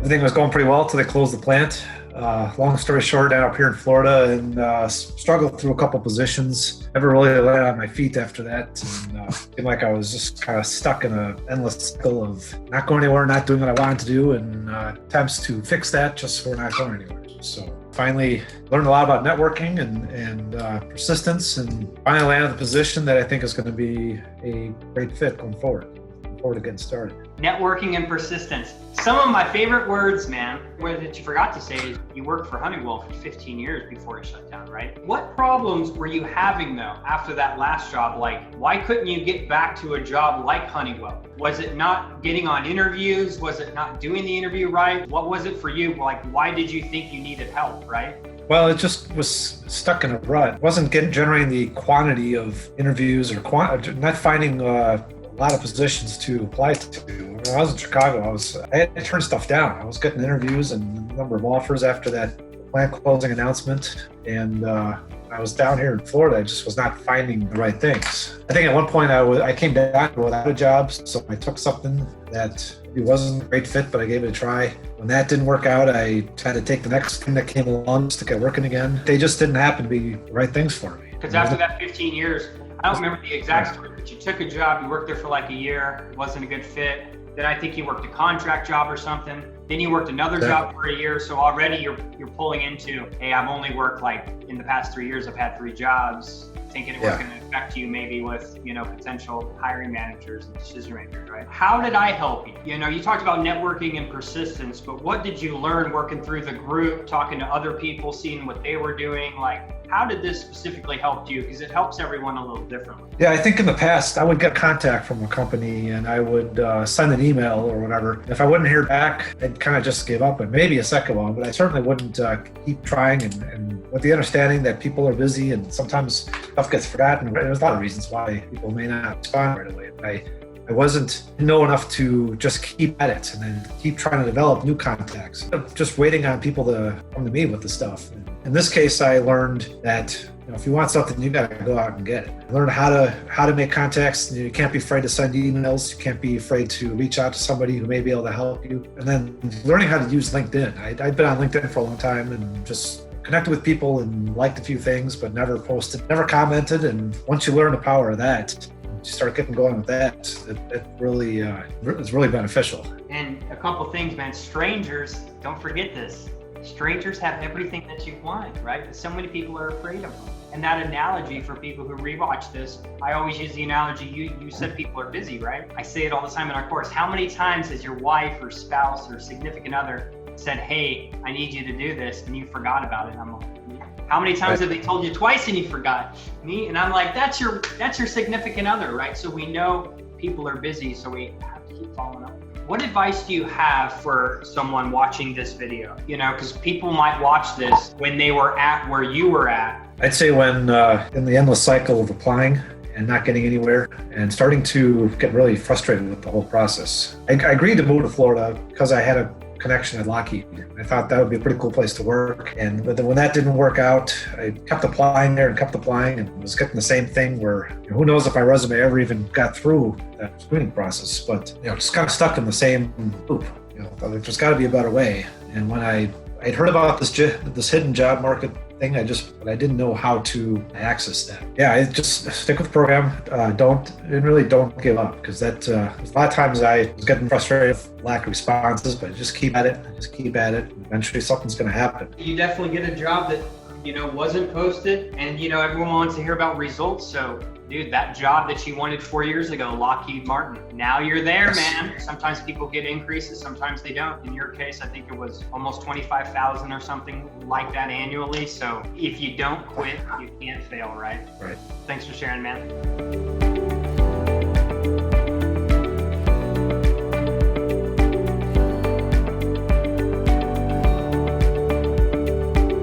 Everything was going pretty well until they closed the plant. Long story short, I ended up here in Florida and struggled through a couple positions. Never really landed on my feet after that. And seemed like I was just kind of stuck in an endless cycle of not going anywhere, not doing what I wanted to do, and attempts to fix that just so we're not going anywhere. So finally learned a lot about networking and persistence, and finally landed the position that I think is going to be a great fit going forward. Looking forward to getting started. Networking and persistence. Some of my favorite words, man, that you forgot to say is you worked for Honeywell for 15 years before it shut down, right? What problems were you having though after that last job? Like, why couldn't you get back to a job like Honeywell? Was it not getting on interviews? Was it not doing the interview right? What was it for you? Like, why did you think you needed help, right? Well, it just was stuck in a rut. It wasn't generating the quantity of interviews or not finding a lot of positions to apply to. When I was in Chicago, I had to turn stuff down. I was getting interviews and a number of offers after that plant closing announcement. And I was down here in Florida. I just was not finding the right things. I think at one point I came down without a job. So I took something that it wasn't a great fit, but I gave it a try. When that didn't work out, I had to take the next thing that came along just to get working again. They just didn't happen to be the right things for me. Because after that 15 years, I don't remember the exact story, but you took a job, you worked there for like a year, it wasn't a good fit. Then I think you worked a contract job or something. Then you worked another job for a year. So already you're pulling into, hey, I've only worked like in the past 3 years, I've had 3 jobs. Thinking it was going to affect you maybe with, potential hiring managers and decision makers, right? How did I help you? You talked about networking and persistence, but what did you learn working through the group, talking to other people, seeing what they were doing? Like, how did this specifically help you? Because it helps everyone a little differently. Yeah, I think in the past, I would get contact from a company and I would send an email or whatever. If I wouldn't hear back, I'd kind of just give up, and maybe a second one, but I certainly wouldn't keep trying and with the understanding that people are busy and sometimes stuff gets forgotten. There's a lot of reasons why people may not respond right away. I didn't know enough to just keep at it and then keep trying to develop new contacts. Just waiting on people to come to me with the stuff. In this case, I learned that if you want something, you got to go out and get it. I learned how to make contacts. You can't be afraid to send emails. You can't be afraid to reach out to somebody who may be able to help you. And then learning how to use LinkedIn. I'd been on LinkedIn for a long time and just connected with people and liked a few things, but never posted, never commented. And once you learn the power of that, you start getting going with that, it really is really beneficial. And a couple things, man. Strangers, don't forget this. Strangers have everything that you want, right? So many people are afraid of them. And that analogy for people who rewatch this, I always use the analogy, you said people are busy, right? I say it all the time in our course. How many times has your wife or spouse or significant other said, hey, I need you to do this, and you forgot about it? I'm like, how many times have they told you twice and you forgot? Me? And I'm like, that's your significant other, right? So we know people are busy, so we have to keep following up. What advice do you have for someone watching this video? Because people might watch this when they were at where you were at. I'd say when in the endless cycle of applying and not getting anywhere and starting to get really frustrated with the whole process. I agreed to move to Florida because I had a connection at Lockheed. I thought that would be a pretty cool place to work. And when that didn't work out, I kept applying there and kept applying and was getting the same thing where who knows if my resume ever even got through that screening process, but just kind of stuck in the same loop. There's got to be a better way. And when I'd heard about this hidden job market thing, I didn't know how to access that. Yeah, I just stick with the program. Don't give up, because that a lot of times I was getting frustrated with lack of responses, but just keep at it. Eventually something's going to happen. You definitely get a job that wasn't posted, and everyone wants to hear about results. So dude, that job that you wanted 4 years ago, Lockheed Martin, now you're there, man. Sometimes people get increases, sometimes they don't. In your case, I think it was almost 25,000 or something like that annually. So if you don't quit, you can't fail, right? Right. Thanks for sharing, man.